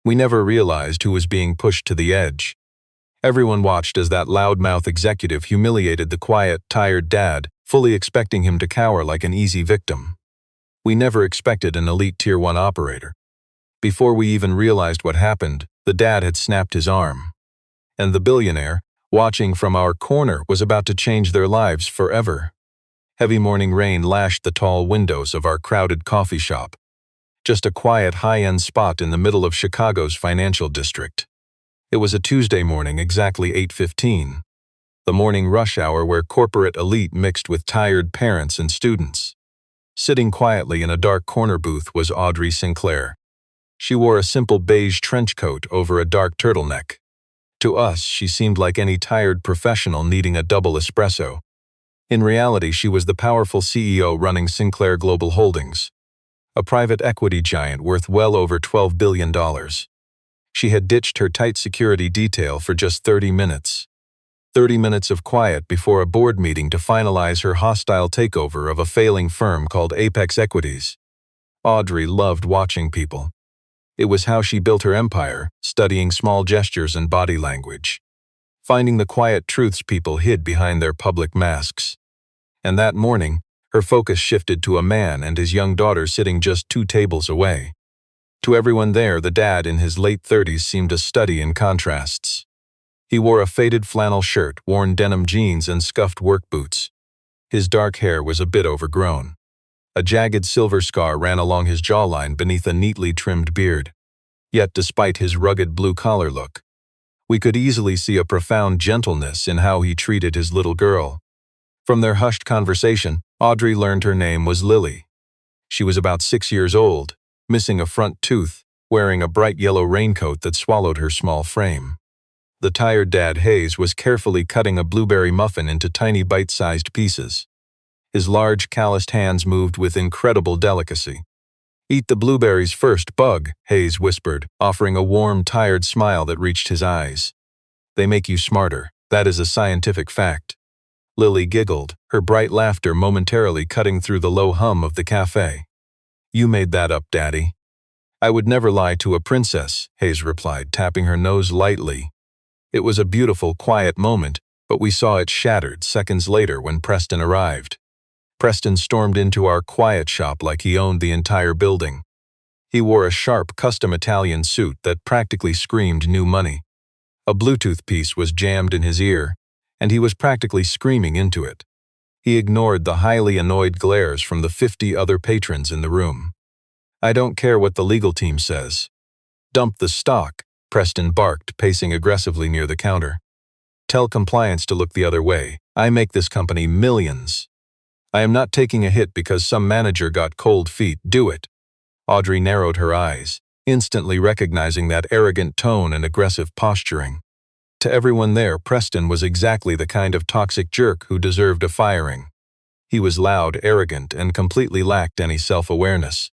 We never realized who was being pushed to the edge. Everyone watched as that loudmouth executive humiliated the quiet, tired dad, fully expecting him to cower like an easy victim. We never expected an elite Tier 1 operator. Before we even realized what happened, the dad had snapped his arm. And the billionaire, watching from our corner, was about to change their lives forever. Heavy morning rain lashed the tall windows of our crowded coffee shop. Just a quiet, high-end spot in the middle of Chicago's financial district. It was a Tuesday morning, exactly 8:15. The morning rush hour where corporate elite mixed with tired parents and students. Sitting quietly in a dark corner booth was Audrey Sinclair. She wore a simple beige trench coat over a dark turtleneck. To us, she seemed like any tired professional needing a double espresso. In reality, she was the powerful CEO running Sinclair Global Holdings, a private equity giant worth well over $12 billion. She had ditched her tight security detail for just 30 minutes. 30 minutes of quiet before a board meeting to finalize her hostile takeover of a failing firm called Apex Equities. Audrey loved watching people. It was how she built her empire, studying small gestures and body language, finding the quiet truths people hid behind their public masks. And that morning, her focus shifted to a man and his young daughter sitting just 2 tables away. To everyone there, the dad in his late 30s seemed a study in contrasts. He wore a faded flannel shirt, worn denim jeans, and scuffed work boots. His dark hair was a bit overgrown. A jagged silver scar ran along his jawline beneath a neatly trimmed beard. Yet despite his rugged blue-collar look, we could easily see a profound gentleness in how he treated his little girl. From their hushed conversation, Audrey learned her name was Lily. She was about 6 years old, missing a front tooth, wearing a bright yellow raincoat that swallowed her small frame. The tired dad, Hayes, was carefully cutting a blueberry muffin into tiny bite-sized pieces. His large, calloused hands moved with incredible delicacy. "Eat the blueberries first, Bug," Hayes whispered, offering a warm, tired smile that reached his eyes. "They make you smarter. That is a scientific fact." Lily giggled, her bright laughter momentarily cutting through the low hum of the cafe. "You made that up, Daddy." "I would never lie to a princess," Hayes replied, tapping her nose lightly. It was a beautiful, quiet moment, but we saw it shattered seconds later when Preston arrived. Preston stormed into our quiet shop like he owned the entire building. He wore a sharp, custom Italian suit that practically screamed new money. A Bluetooth piece was jammed in his ear, and he was practically screaming into it. He ignored the highly annoyed glares from the 50 other patrons in the room. "I don't care what the legal team says." "Dump the stock," Preston barked, pacing aggressively near the counter. "Tell compliance to look the other way. I make this company millions. I am not taking a hit because some manager got cold feet. Do it." Audrey narrowed her eyes, instantly recognizing that arrogant tone and aggressive posturing. To everyone there, Preston was exactly the kind of toxic jerk who deserved a firing. He was loud, arrogant, and completely lacked any self-awareness.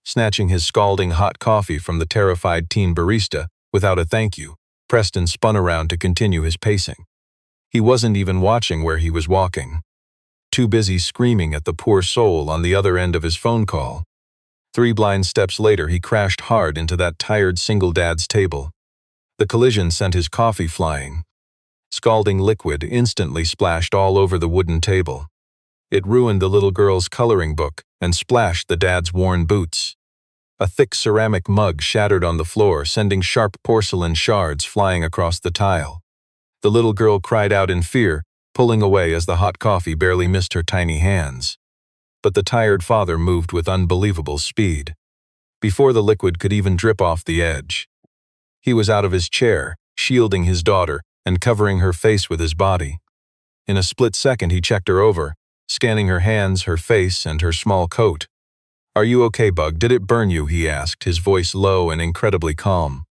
Snatching his scalding hot coffee from the terrified teen barista, without a thank you, Preston spun around to continue his pacing. He wasn't even watching where he was walking. Too busy screaming at the poor soul on the other end of his phone call. 3 blind steps later, he crashed hard into that tired single dad's table. The collision sent his coffee flying. Scalding liquid instantly splashed all over the wooden table. It ruined the little girl's coloring book and splashed the dad's worn boots. A thick ceramic mug shattered on the floor, sending sharp porcelain shards flying across the tile. The little girl cried out in fear, pulling away as the hot coffee barely missed her tiny hands. But the tired father moved with unbelievable speed. Before the liquid could even drip off the edge, he was out of his chair, shielding his daughter and covering her face with his body. In a split second, he checked her over, scanning her hands, her face, and her small coat. "Are you okay, Bug? Did it burn you?" he asked, his voice low and incredibly calm.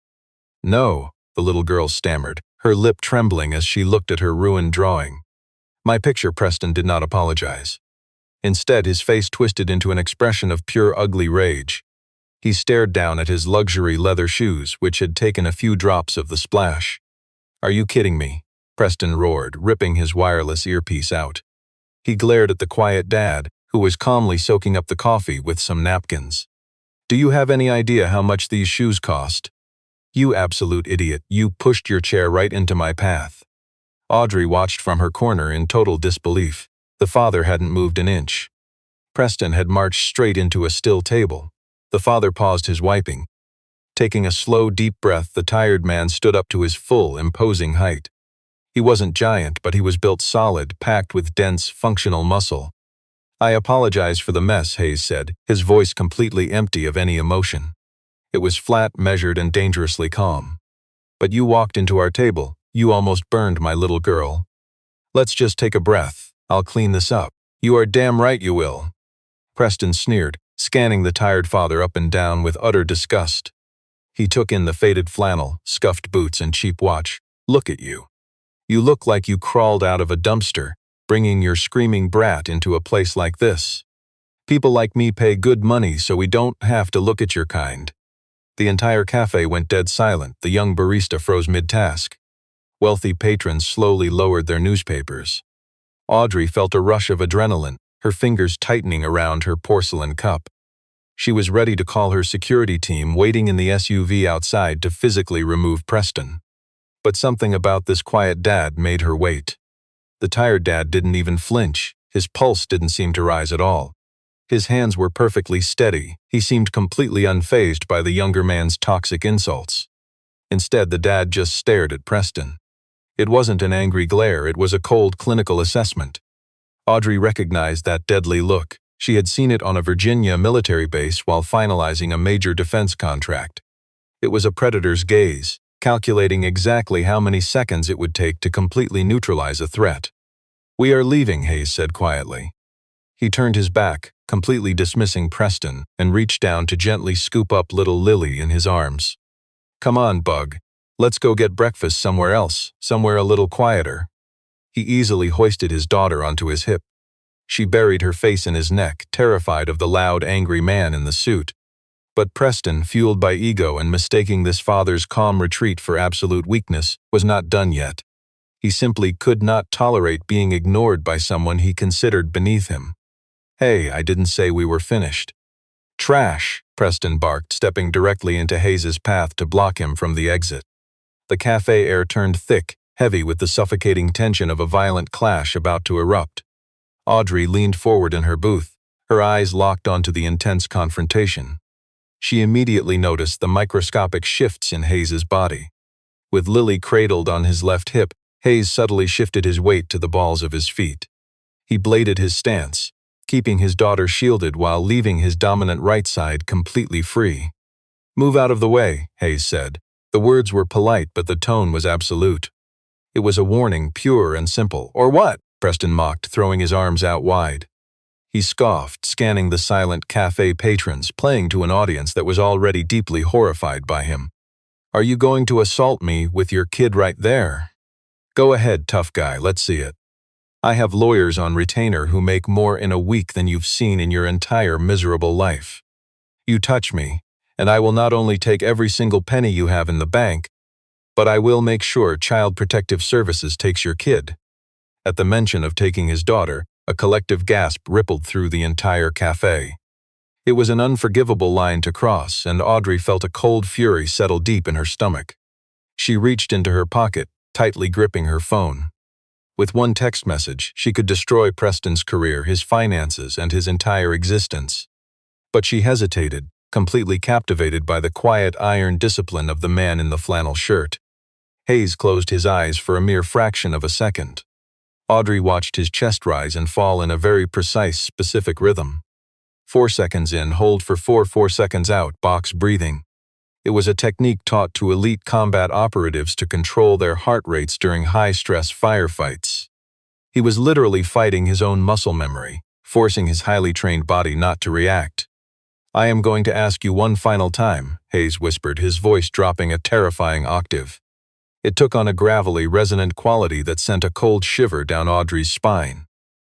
"No," the little girl stammered, her lip trembling as she looked at her ruined drawing. "My picture." Preston did not apologize. Instead, his face twisted into an expression of pure ugly rage. He stared down at his luxury leather shoes, which had taken a few drops of the splash. "Are you kidding me?" Preston roared, ripping his wireless earpiece out. He glared at the quiet dad, who was calmly soaking up the coffee with some napkins. "Do you have any idea how much these shoes cost?" You absolute idiot, you pushed your chair right into my path. Audrey watched from her corner in total disbelief. The father hadn't moved an inch. Preston had marched straight into a still table. The father paused his wiping. Taking a slow, deep breath, the tired man stood up to his full, imposing height. He wasn't giant, but he was built solid, packed with dense, functional muscle. I apologize for the mess, Hayes said, his voice completely empty of any emotion. It was flat, measured, and dangerously calm. But you walked into our table. You almost burned my little girl. Let's just take a breath. I'll clean this up. You are damn right you will. Preston sneered, scanning the tired father up and down with utter disgust. He took in the faded flannel, scuffed boots, and cheap watch. Look at you. You look like you crawled out of a dumpster, bringing your screaming brat into a place like this. People like me pay good money so we don't have to look at your kind. The entire cafe went dead silent. The young barista froze mid-task. Wealthy patrons slowly lowered their newspapers. Audrey felt a rush of adrenaline, her fingers tightening around her porcelain cup. She was ready to call her security team waiting in the SUV outside to physically remove Preston. But something about this quiet dad made her wait. The tired dad didn't even flinch. His pulse didn't seem to rise at all. His hands were perfectly steady. He seemed completely unfazed by the younger man's toxic insults. Instead, the dad just stared at Preston. It wasn't an angry glare, it was a cold clinical assessment. Audrey recognized that deadly look. She had seen it on a Virginia military base while finalizing a major defense contract. It was a predator's gaze, calculating exactly how many seconds it would take to completely neutralize a threat. We are leaving, Hayes said quietly. He turned his back, completely dismissing Preston, and reached down to gently scoop up little Lily in his arms. Come on, Bug. Let's go get breakfast somewhere else, somewhere a little quieter. He easily hoisted his daughter onto his hip. She buried her face in his neck, terrified of the loud, angry man in the suit. But Preston, fueled by ego and mistaking this father's calm retreat for absolute weakness, was not done yet. He simply could not tolerate being ignored by someone he considered beneath him. Hey, I didn't say we were finished. Trash, Preston barked, stepping directly into Hayes's path to block him from the exit. The cafe air turned thick, heavy with the suffocating tension of a violent clash about to erupt. Audrey leaned forward in her booth, her eyes locked onto the intense confrontation. She immediately noticed the microscopic shifts in Hayes's body. With Lily cradled on his left hip, Hayes subtly shifted his weight to the balls of his feet. He bladed his stance, keeping his daughter shielded while leaving his dominant right side completely free. Move out of the way, Hayes said. The words were polite, but the tone was absolute. It was a warning, pure and simple. Or what? Preston mocked, throwing his arms out wide. He scoffed, scanning the silent cafe patrons, playing to an audience that was already deeply horrified by him. Are you going to assault me with your kid right there? Go ahead, tough guy, let's see it. I have lawyers on retainer who make more in a week than you've seen in your entire miserable life. You touch me, and I will not only take every single penny you have in the bank, but I will make sure Child Protective Services takes your kid. At the mention of taking his daughter, a collective gasp rippled through the entire cafe. It was an unforgivable line to cross, and Audrey felt a cold fury settle deep in her stomach. She reached into her pocket, tightly gripping her phone. With one text message, she could destroy Preston's career, his finances, and his entire existence. But she hesitated, completely captivated by the quiet iron discipline of the man in the flannel shirt. Hayes closed his eyes for a mere fraction of a second. Audrey watched his chest rise and fall in a very precise, specific rhythm. 4 seconds in, hold for 4 seconds out, box breathing. It was a technique taught to elite combat operatives to control their heart rates during high-stress firefights. He was literally fighting his own muscle memory, forcing his highly trained body not to react. I am going to ask you one final time, Hayes whispered, his voice dropping a terrifying octave. It took on a gravelly, resonant quality that sent a cold shiver down Audrey's spine.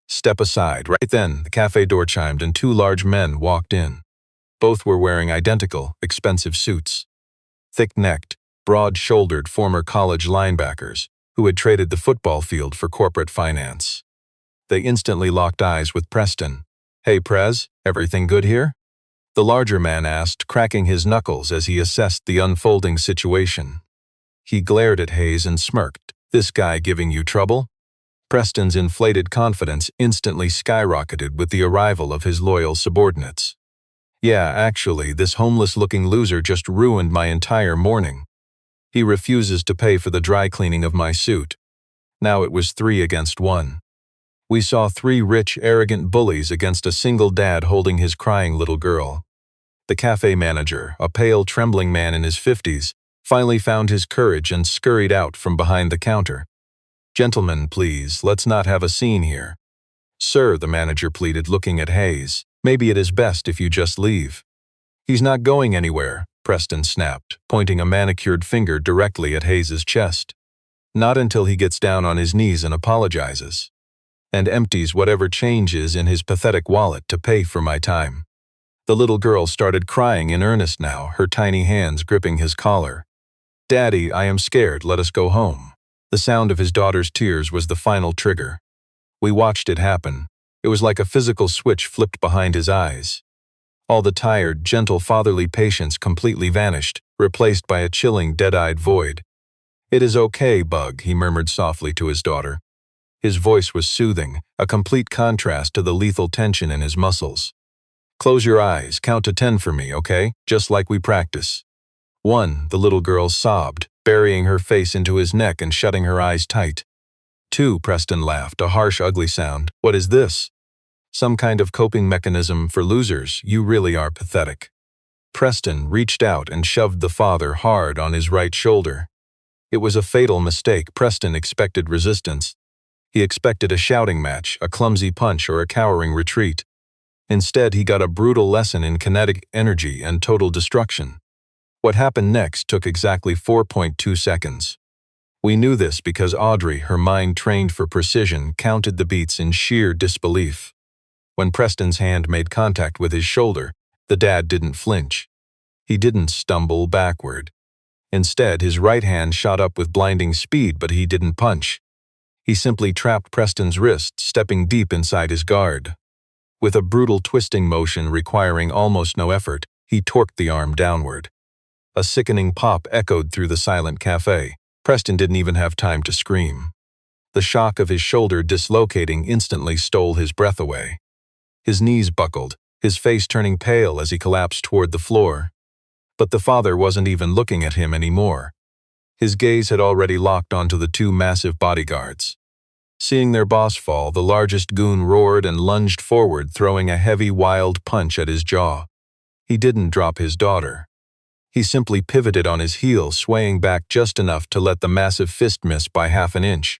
Step aside. Right then, the cafe door chimed and 2 large men walked in. Both were wearing identical, expensive suits. Thick-necked, broad-shouldered former college linebackers who had traded the football field for corporate finance. They instantly locked eyes with Preston. Hey, Prez, everything good here? The larger man asked, cracking his knuckles as he assessed the unfolding situation. He glared at Hayes and smirked. "This guy giving you trouble?" Preston's inflated confidence instantly skyrocketed with the arrival of his loyal subordinates. "Yeah, actually, this homeless-looking loser just ruined my entire morning. He refuses to pay for the dry cleaning of my suit." Now it was 3 against 1. We saw 3 rich, arrogant bullies against a single dad holding his crying little girl. The cafe manager, a pale, trembling man in his 50s, finally found his courage and scurried out from behind the counter. "Gentlemen, please, let's not have a scene here." "Sir," the manager pleaded, looking at Hayes, "maybe it is best if you just leave." "He's not going anywhere," Preston snapped, pointing a manicured finger directly at Hayes's chest. "Not until he gets down on his knees and apologizes. And empties whatever change is in his pathetic wallet to pay for my time." The little girl started crying in earnest now, her tiny hands gripping his collar. "Daddy, I am scared, let us go home." The sound of his daughter's tears was the final trigger. We watched it happen. It was like a physical switch flipped behind his eyes. All the tired, gentle fatherly patience completely vanished, replaced by a chilling, dead-eyed void. "It is okay, Bug," he murmured softly to his daughter. His voice was soothing, a complete contrast to the lethal tension in his muscles. "Close your eyes, count to 10 for me, okay? Just like we practice." 1, the little girl sobbed, burying her face into his neck and shutting her eyes tight. 2, Preston laughed, a harsh, ugly sound. "What is this?" "Some kind of coping mechanism for losers. You really are pathetic." Preston reached out and shoved the father hard on his right shoulder. It was a fatal mistake. Preston expected resistance. He expected a shouting match, a clumsy punch, or a cowering retreat. Instead, he got a brutal lesson in kinetic energy and total destruction. What happened next took exactly 4.2 seconds. We knew this because Audrey, her mind trained for precision, counted the beats in sheer disbelief. When Preston's hand made contact with his shoulder, the dad didn't flinch. He didn't stumble backward. Instead, his right hand shot up with blinding speed, but he didn't punch. He simply trapped Preston's wrist, stepping deep inside his guard. With a brutal twisting motion requiring almost no effort, he torqued the arm downward. A sickening pop echoed through the silent cafe. Preston didn't even have time to scream. The shock of his shoulder dislocating instantly stole his breath away. His knees buckled, his face turning pale as he collapsed toward the floor. But the father wasn't even looking at him anymore. His gaze had already locked onto the 2 massive bodyguards. Seeing their boss fall, the largest goon roared and lunged forward, throwing a heavy, wild punch at his jaw. He didn't drop his daughter. He simply pivoted on his heel, swaying back just enough to let the massive fist miss by half an inch.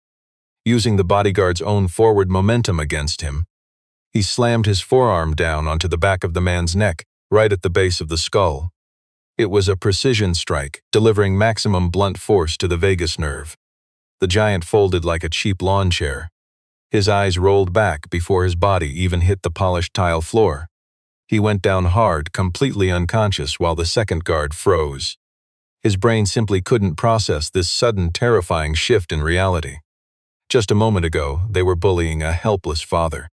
Using the bodyguard's own forward momentum against him, he slammed his forearm down onto the back of the man's neck, right at the base of the skull. It was a precision strike, delivering maximum blunt force to the vagus nerve. The giant folded like a cheap lawn chair. His eyes rolled back before his body even hit the polished tile floor. He went down hard, completely unconscious, while the second guard froze. His brain simply couldn't process this sudden, terrifying shift in reality. Just a moment ago, they were bullying a helpless father.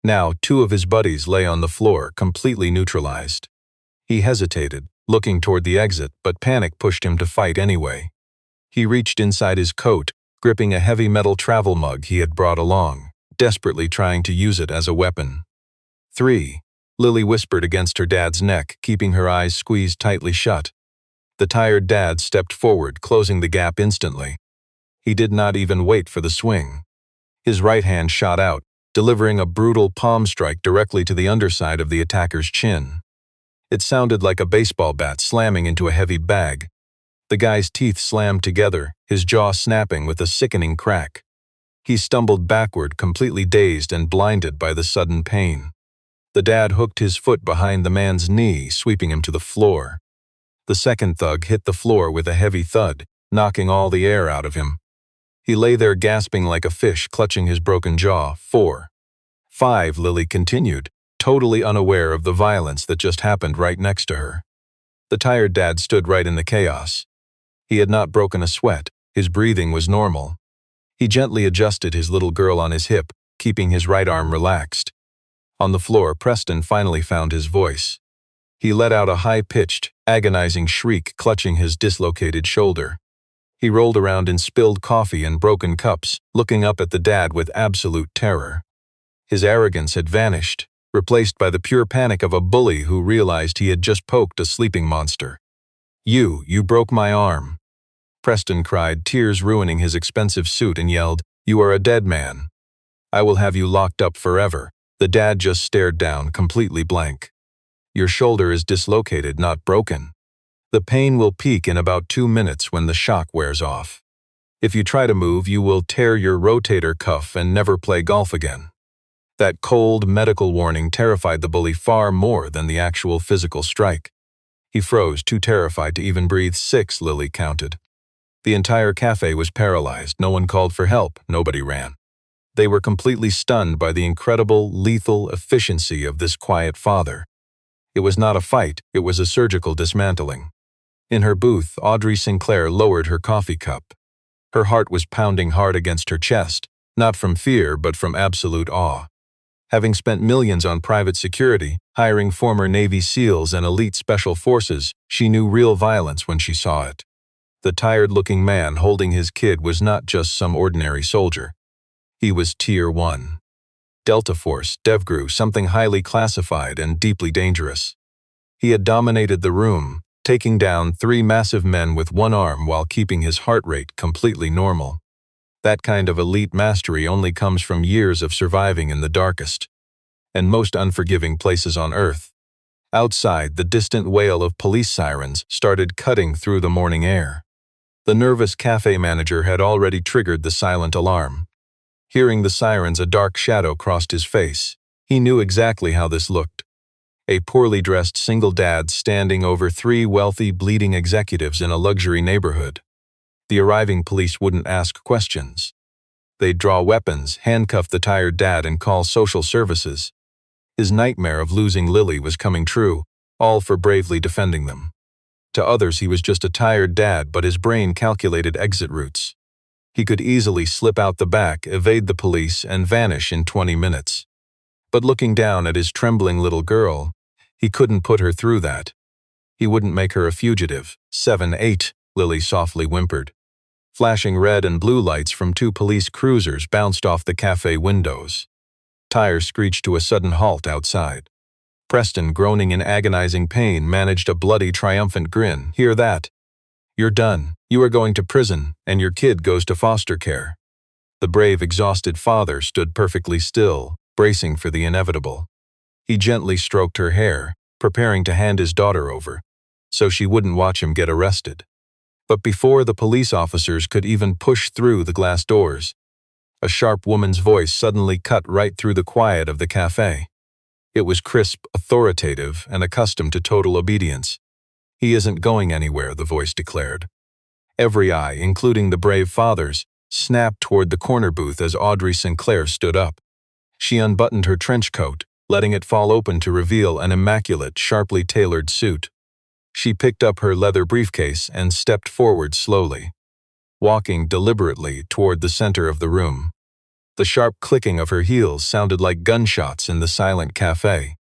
Now, 2 of his buddies lay on the floor, completely neutralized. He hesitated, looking toward the exit, but panic pushed him to fight anyway. He reached inside his coat, gripping a heavy metal travel mug he had brought along, desperately trying to use it as a weapon. 3. Lily whispered against her dad's neck, keeping her eyes squeezed tightly shut. The tired dad stepped forward, closing the gap instantly. He did not even wait for the swing. His right hand shot out, delivering a brutal palm strike directly to the underside of the attacker's chin. It sounded like a baseball bat slamming into a heavy bag. The guy's teeth slammed together, his jaw snapping with a sickening crack. He stumbled backward, completely dazed and blinded by the sudden pain. The dad hooked his foot behind the man's knee, sweeping him to the floor. The second thug hit the floor with a heavy thud, knocking all the air out of him. He lay there gasping like a fish, clutching his broken jaw. 4. 5, Lily continued, totally unaware of the violence that just happened right next to her. The tired dad stood right in the chaos. He had not broken a sweat. His breathing was normal. He gently adjusted his little girl on his hip, keeping his right arm relaxed. On the floor, Preston finally found his voice. He let out a high-pitched, agonizing shriek, clutching his dislocated shoulder. He rolled around in spilled coffee and broken cups, looking up at the dad with absolute terror. His arrogance had vanished, replaced by the pure panic of a bully who realized he had just poked a sleeping monster. You broke my arm." Preston cried, tears ruining his expensive suit, and yelled, "You are a dead man. I will have you locked up forever." The dad just stared down, completely blank. "Your shoulder is dislocated, not broken. The pain will peak in about 2 minutes when the shock wears off. If you try to move, you will tear your rotator cuff and never play golf again." That cold medical warning terrified the bully far more than the actual physical strike. He froze, too terrified to even breathe. 6, Lily counted. The entire cafe was paralyzed. No one called for help. Nobody ran. They were completely stunned by the incredible, lethal efficiency of this quiet father. It was not a fight, it was a surgical dismantling. In her booth, Audrey Sinclair lowered her coffee cup. Her heart was pounding hard against her chest, not from fear but from absolute awe. Having spent millions on private security, hiring former Navy SEALs and elite special forces, she knew real violence when she saw it. The tired-looking man holding his kid was not just some ordinary soldier. He was Tier 1. Delta Force, DevGru, something highly classified and deeply dangerous. He had dominated the room, taking down 3 massive men with one arm while keeping his heart rate completely normal. That kind of elite mastery only comes from years of surviving in the darkest and most unforgiving places on Earth. Outside, the distant wail of police sirens started cutting through the morning air. The nervous cafe manager had already triggered the silent alarm. Hearing the sirens, a dark shadow crossed his face. He knew exactly how this looked. A poorly dressed single dad standing over 3 wealthy, bleeding executives in a luxury neighborhood. The arriving police wouldn't ask questions. They'd draw weapons, handcuff the tired dad, and call social services. His nightmare of losing Lily was coming true, all for bravely defending them. To others, he was just a tired dad, but his brain calculated exit routes. He could easily slip out the back, evade the police, and vanish in 20 minutes. But looking down at his trembling little girl, he couldn't put her through that. He wouldn't make her a fugitive. 7-8, Lily softly whimpered. Flashing red and blue lights from 2 police cruisers bounced off the cafe windows. Tires screeched to a sudden halt outside. Preston, groaning in agonizing pain, managed a bloody, triumphant grin. "Hear that? You're done. You are going to prison, and your kid goes to foster care." The brave, exhausted father stood perfectly still, bracing for the inevitable. He gently stroked her hair, preparing to hand his daughter over, so she wouldn't watch him get arrested. But before the police officers could even push through the glass doors, a sharp woman's voice suddenly cut right through the quiet of the cafe. It was crisp, authoritative, and accustomed to total obedience. "He isn't going anywhere," the voice declared. Every eye, including the brave father's, snapped toward the corner booth as Audrey Sinclair stood up. She unbuttoned her trench coat, letting it fall open to reveal an immaculate, sharply tailored suit. She picked up her leather briefcase and stepped forward slowly, walking deliberately toward the center of the room. The sharp clicking of her heels sounded like gunshots in the silent cafe.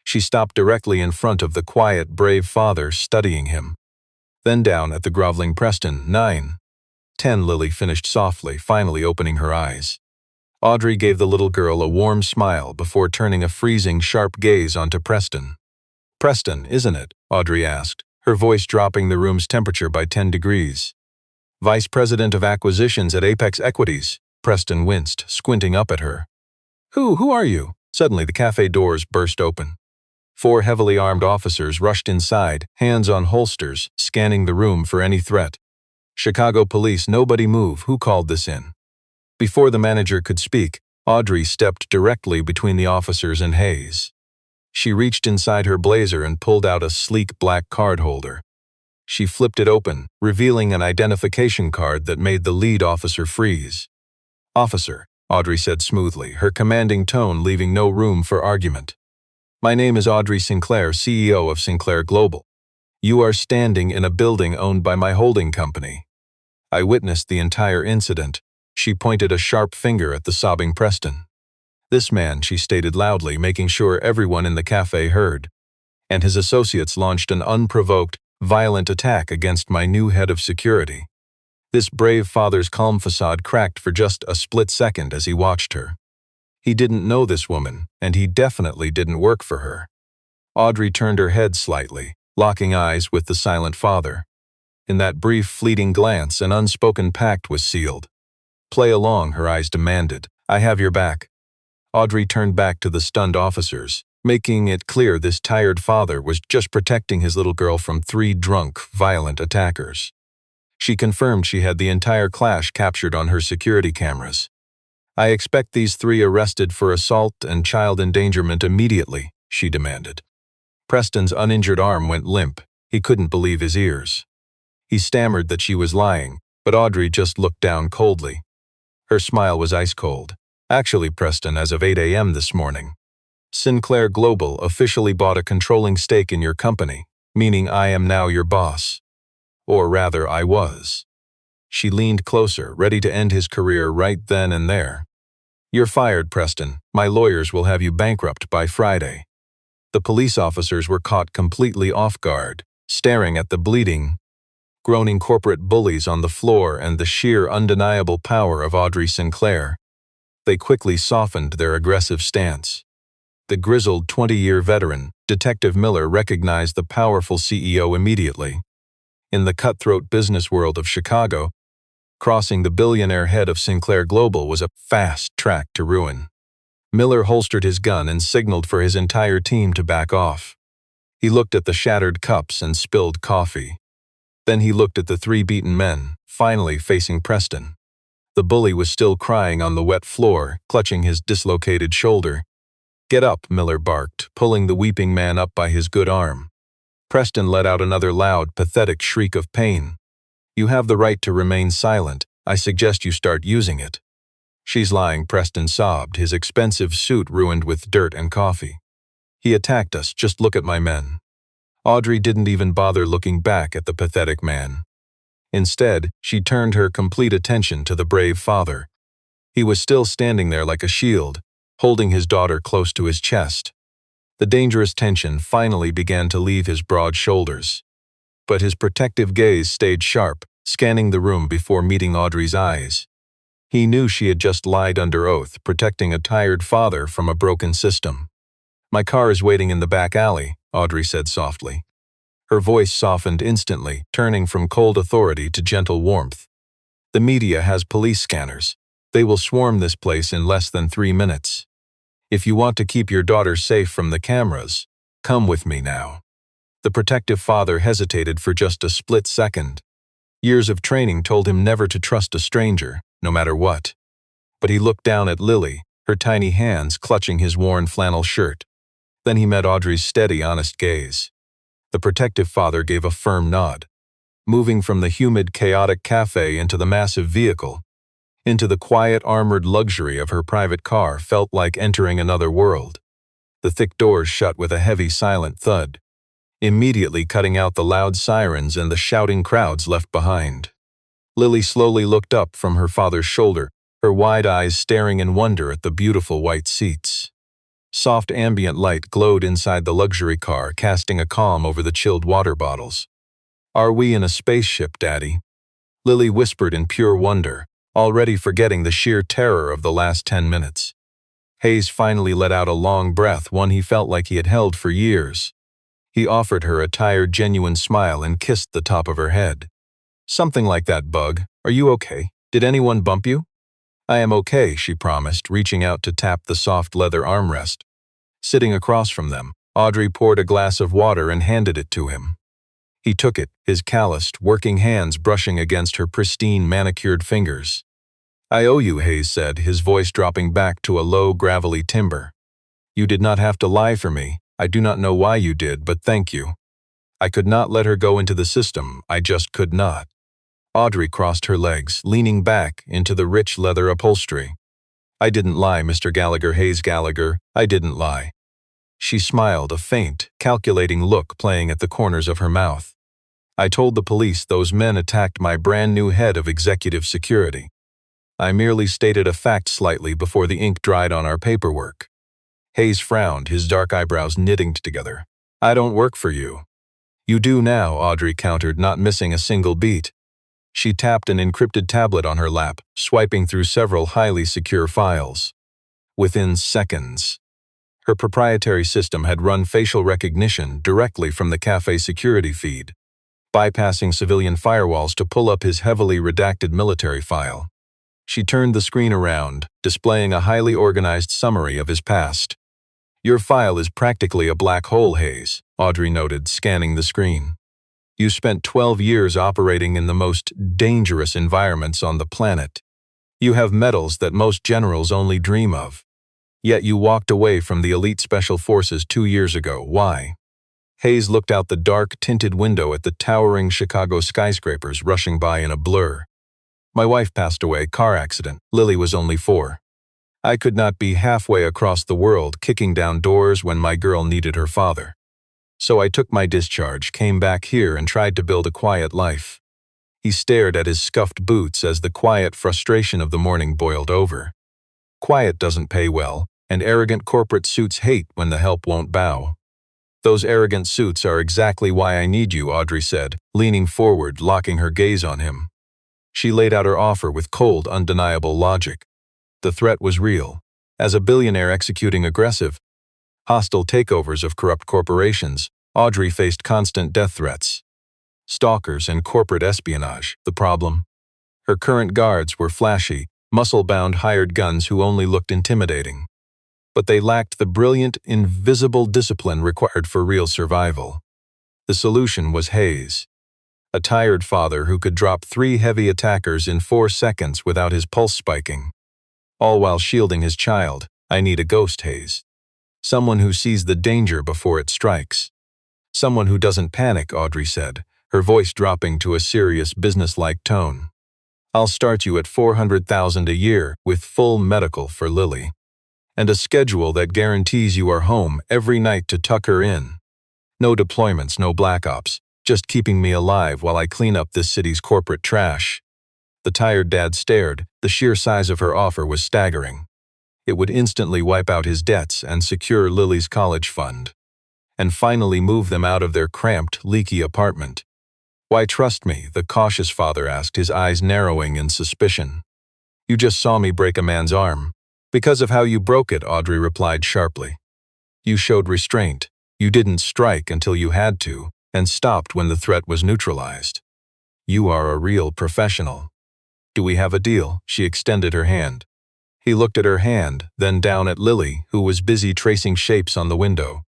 She stopped directly in front of the quiet, brave father, studying him. Then down at the groveling Preston. 9-10, Lily finished softly, finally opening her eyes. Audrey gave the little girl a warm smile before turning a freezing, sharp gaze onto Preston. "Preston, isn't it?" Audrey asked, her voice dropping the room's temperature by 10 degrees. "Vice President of Acquisitions at Apex Equities." Preston winced, squinting up at her. Who are you?" Suddenly the cafe doors burst open. 4 heavily armed officers rushed inside, hands on holsters, scanning the room for any threat. "Chicago police, nobody move. Who called this in?" Before the manager could speak, Audrey stepped directly between the officers and Hayes. She reached inside her blazer and pulled out a sleek black card holder. She flipped it open, revealing an identification card that made the lead officer freeze. "Officer," Audrey said smoothly, her commanding tone leaving no room for argument. "My name is Audrey Sinclair, CEO of Sinclair Global. You are standing in a building owned by my holding company. I witnessed the entire incident." She pointed a sharp finger at the sobbing Preston. "This man," she stated loudly, making sure everyone in the cafe heard. and his associates launched an unprovoked, violent attack against my new head of security. This brave father's calm facade cracked for just a split second as he watched her. He didn't know this woman, and he definitely didn't work for her. Audrey turned her head slightly, locking eyes with the silent father. In that brief, fleeting glance, an unspoken pact was sealed. "Play along," her eyes demanded. "I have your back." Audrey turned back to the stunned officers, making it clear this tired father was just protecting his little girl from 3 drunk, violent attackers. She confirmed she had the entire clash captured on her security cameras. "I expect these 3 arrested for assault and child endangerment immediately," she demanded. Preston's uninjured arm went limp. He couldn't believe his ears. He stammered that she was lying, but Audrey just looked down coldly. Her smile was ice cold. "Actually, Preston, as of 8 a.m. this morning, Sinclair Global officially bought a controlling stake in your company, meaning I am now your boss. Or rather, I was." She leaned closer, ready to end his career right then and there. "You're fired, Preston. My lawyers will have you bankrupt by Friday." The police officers were caught completely off guard, staring at the bleeding, groaning corporate bullies on the floor and the sheer undeniable power of Audrey Sinclair. They quickly softened their aggressive stance. The grizzled 20-year veteran, Detective Miller, recognized the powerful CEO immediately. In the cutthroat business world of Chicago, crossing the billionaire head of Sinclair Global was a fast track to ruin. Miller holstered his gun and signaled for his entire team to back off. He looked at the shattered cups and spilled coffee. Then he looked at the 3 beaten men, finally facing Preston. The bully was still crying on the wet floor, clutching his dislocated shoulder. "Get up," Miller barked, pulling the weeping man up by his good arm. Preston let out another loud, pathetic shriek of pain. "You have the right to remain silent. I suggest you start using it." "She's lying," Preston sobbed, his expensive suit ruined with dirt and coffee. "He attacked us. Just look at my men." Audrey didn't even bother looking back at the pathetic man. Instead, she turned her complete attention to the brave father. He was still standing there like a shield, holding his daughter close to his chest. The dangerous tension finally began to leave his broad shoulders. But his protective gaze stayed sharp, scanning the room before meeting Audrey's eyes. He knew she had just lied under oath, protecting a tired father from a broken system. "My car is waiting in the back alley," Audrey said softly. Her voice softened instantly, turning from cold authority to gentle warmth. "The media has police scanners. They will swarm this place in less than 3 minutes. If you want to keep your daughter safe from the cameras, come with me now." The protective father hesitated for just a split second. Years of training told him never to trust a stranger, no matter what. But he looked down at Lily, her tiny hands clutching his worn flannel shirt. Then he met Audrey's steady, honest gaze. The protective father gave a firm nod. Moving from the humid, chaotic cafe into the massive vehicle, into the quiet, armored luxury of her private car, felt like entering another world. The thick doors shut with a heavy, silent thud, immediately cutting out the loud sirens and the shouting crowds left behind. Lily slowly looked up from her father's shoulder, her wide eyes staring in wonder at the beautiful white seats. Soft ambient light glowed inside the luxury car, casting a calm over the chilled water bottles. "Are we in a spaceship, Daddy?" Lily whispered in pure wonder, already forgetting the sheer terror of the last 10 minutes. Hayes finally let out a long breath, one he felt like he had held for years. He offered her a tired, genuine smile and kissed the top of her head. "Something like that, Bug. Are you okay? Did anyone bump you?" "I am okay," she promised, reaching out to tap the soft leather armrest. Sitting across from them, Audrey poured a glass of water and handed it to him. He took it, his calloused, working hands brushing against her pristine, manicured fingers. "I owe you," Hayes said, his voice dropping back to a low, gravelly timbre. "You did not have to lie for me. I do not know why you did, but thank you. I could not let her go into the system. I just could not." Audrey crossed her legs, leaning back into the rich leather upholstery. "I didn't lie, Mr. Gallagher, Hayes Gallagher. I didn't lie." She smiled, a faint, calculating look playing at the corners of her mouth. "I told the police those men attacked my brand new head of executive security. I merely stated a fact slightly before the ink dried on our paperwork." Hayes frowned, his dark eyebrows knitting together. I don't work for you. You do now, Audrey countered, not missing a single beat. She tapped an encrypted tablet on her lap, swiping through several highly secure files. Within seconds, her proprietary system had run facial recognition directly from the Café security feed, bypassing civilian firewalls to pull up his heavily redacted military file. She turned the screen around, displaying a highly organized summary of his past. Your file is practically a black hole, Hayes, Audrey noted, scanning the screen. You spent 12 years operating in the most dangerous environments on the planet. You have medals that most generals only dream of. Yet you walked away from the elite special forces 2 years ago. Why? Hayes looked out the dark, tinted window at the towering Chicago skyscrapers rushing by in a blur. My wife passed away, car accident. Lily was only 4. I could not be halfway across the world kicking down doors when my girl needed her father. So I took my discharge, came back here, and tried to build a quiet life. He stared at his scuffed boots as the quiet frustration of the morning boiled over. Quiet doesn't pay well, and arrogant corporate suits hate when the help won't bow. Those arrogant suits are exactly why I need you, Audrey said, leaning forward, locking her gaze on him. She laid out her offer with cold, undeniable logic. The threat was real. As a billionaire executing aggressive, hostile takeovers of corrupt corporations, Audrey faced constant death threats. Stalkers and corporate espionage. The problem? Her current guards were flashy, muscle-bound hired guns who only looked intimidating. But they lacked the brilliant, invisible discipline required for real survival. The solution was Hayes, a tired father who could drop 3 heavy attackers in 4 seconds without his pulse spiking. All while shielding his child. I need a ghost, Hayes. Someone who sees the danger before it strikes. Someone who doesn't panic, Audrey said, her voice dropping to a serious, businesslike tone. I'll start you at $400,000 a year with full medical for Lily. And a schedule that guarantees you are home every night to tuck her in. No deployments, no black ops, just keeping me alive while I clean up this city's corporate trash. The tired dad stared. The sheer size of her offer was staggering. It would instantly wipe out his debts and secure Lily's college fund. And finally move them out of their cramped, leaky apartment. Why trust me? The cautious father asked, his eyes narrowing in suspicion. You just saw me break a man's arm. Because of how you broke it, Audrey replied sharply. You showed restraint. You didn't strike until you had to, and stopped when the threat was neutralized. You are a real professional. Do we have a deal? She extended her hand. He looked at her hand, then down at Lily, who was busy tracing shapes on the window.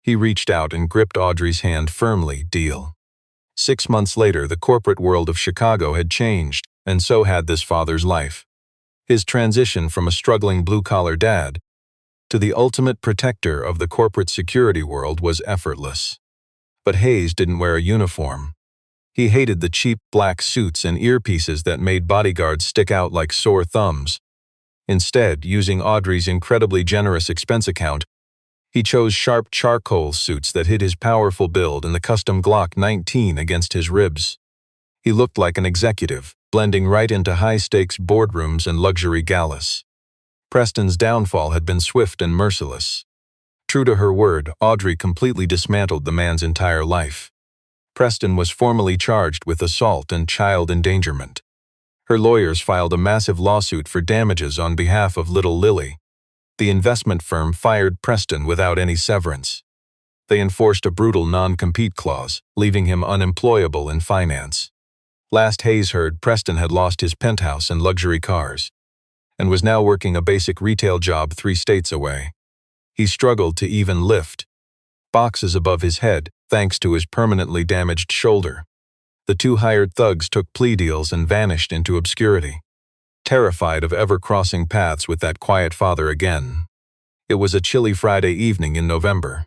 He reached out and gripped Audrey's hand firmly. Deal. 6 months later, the corporate world of Chicago had changed, and so had this father's life. His transition from a struggling blue-collar dad to the ultimate protector of the corporate security world was effortless. But Hayes didn't wear a uniform. He hated the cheap black suits and earpieces that made bodyguards stick out like sore thumbs. Instead, using Audrey's incredibly generous expense account, he chose sharp charcoal suits that hid his powerful build and the custom Glock 19 against his ribs. He looked like an executive, blending right into high-stakes boardrooms and luxury galas. Preston's downfall had been swift and merciless. True to her word, Audrey completely dismantled the man's entire life. Preston was formally charged with assault and child endangerment. Her lawyers filed a massive lawsuit for damages on behalf of little Lily. The investment firm fired Preston without any severance. They enforced a brutal non-compete clause, leaving him unemployable in finance. Last Hayes heard, Preston had lost his penthouse and luxury cars, and was now working a basic retail job 3 states away. He struggled to even lift boxes above his head, thanks to his permanently damaged shoulder. The 2 hired thugs took plea deals and vanished into obscurity, terrified of ever crossing paths with that quiet father again. It was a chilly Friday evening in November.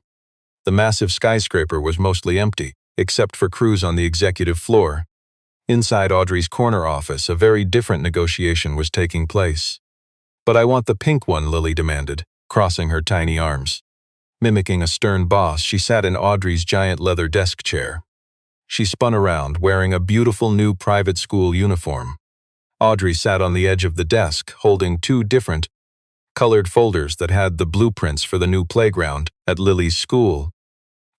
The massive skyscraper was mostly empty, except for crews on the executive floor. Inside Audrey's corner office, a very different negotiation was taking place. But I want the pink one, Lily demanded, crossing her tiny arms. Mimicking a stern boss, she sat in Audrey's giant leather desk chair. She spun around, wearing a beautiful new private school uniform. Audrey sat on the edge of the desk, holding 2 different, colored folders that had the blueprints for the new playground at Lily's school.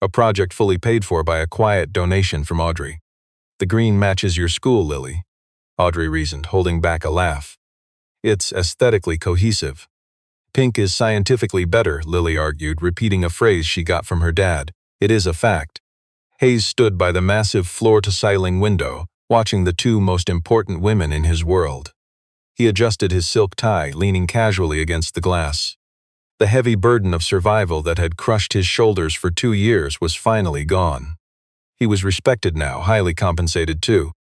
A project fully paid for by a quiet donation from Audrey. The green matches your school, Lily, Audrey reasoned, holding back a laugh. It's aesthetically cohesive. Pink is scientifically better, Lily argued, repeating a phrase she got from her dad. It is a fact. Hayes stood by the massive floor-to-ceiling window, watching the two most important women in his world. He adjusted his silk tie, leaning casually against the glass. The heavy burden of survival that had crushed his shoulders for 2 years was finally gone. He was respected now, highly compensated too.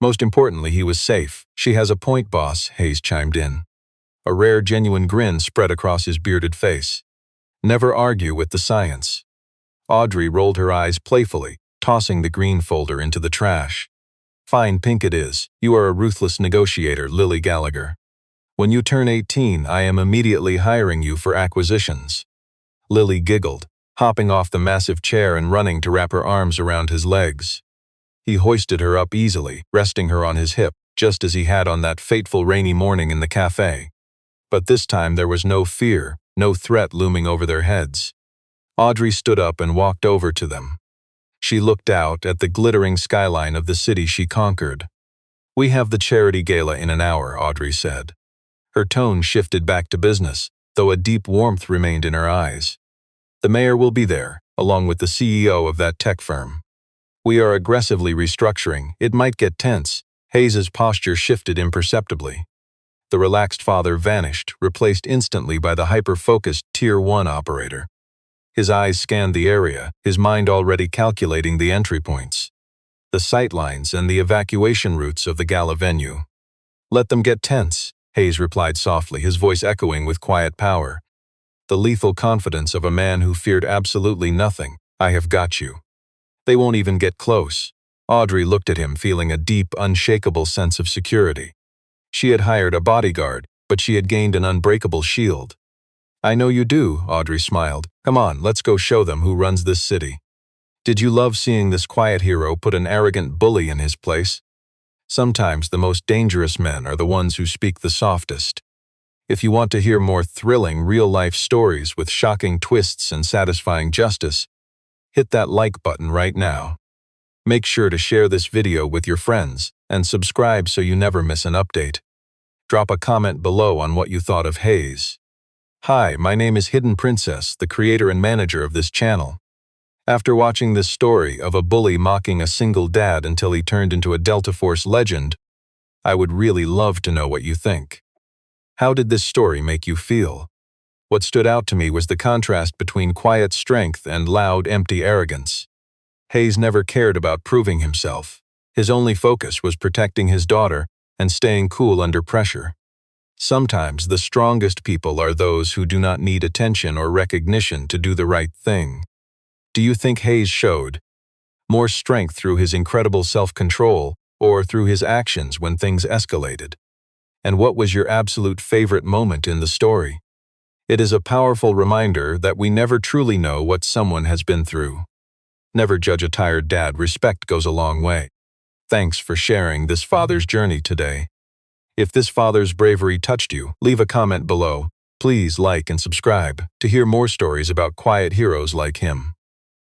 Most importantly, he was safe. She has a point, boss, Hayes chimed in. A rare, genuine grin spread across his bearded face. Never argue with the science. Audrey rolled her eyes playfully, tossing the green folder into the trash. Fine, Pink it is. You are a ruthless negotiator, Lily Gallagher. When you turn 18, I am immediately hiring you for acquisitions. Lily giggled, hopping off the massive chair and running to wrap her arms around his legs. He hoisted her up easily, resting her on his hip, just as he had on that fateful rainy morning in the café. But this time there was no fear, no threat looming over their heads. Audrey stood up and walked over to them. She looked out at the glittering skyline of the city she conquered. We have the charity gala in an hour, Audrey said. Her tone shifted back to business, though a deep warmth remained in her eyes. The mayor will be there, along with the CEO of that tech firm. We are aggressively restructuring. It might get tense. Hayes's posture shifted imperceptibly. The relaxed father vanished, replaced instantly by the hyper-focused Tier 1 operator. His eyes scanned the area, his mind already calculating the entry points, the sightlines and the evacuation routes of the gala venue. Let them get tense, Hayes replied softly, his voice echoing with quiet power. The lethal confidence of a man who feared absolutely nothing. I have got you. They won't even get close. Audrey looked at him, feeling a deep, unshakable sense of security. She had hired a bodyguard, but she had gained an unbreakable shield. I know you do, Audrey smiled. Come on, let's go show them who runs this city. Did you love seeing this quiet hero put an arrogant bully in his place? Sometimes the most dangerous men are the ones who speak the softest. If you want to hear more thrilling, real-life stories with shocking twists and satisfying justice, hit that like button right now. Make sure to share this video with your friends and subscribe so you never miss an update. Drop a comment below on what you thought of Hayes. Hi, my name is Hidden Princess, the creator and manager of this channel. After watching this story of a bully mocking a single dad until he turned into a Delta Force legend, I would really love to know what you think. How did this story make you feel? What stood out to me was the contrast between quiet strength and loud, empty arrogance. Hayes never cared about proving himself. His only focus was protecting his daughter and staying cool under pressure. Sometimes the strongest people are those who do not need attention or recognition to do the right thing. Do you think Hayes showed more strength through his incredible self-control or through his actions when things escalated? And what was your absolute favorite moment in the story? It is a powerful reminder that we never truly know what someone has been through. Never judge a tired dad. Respect goes a long way. Thanks for sharing this father's journey today. If this father's bravery touched you, leave a comment below. Please like and subscribe to hear more stories about quiet heroes like him.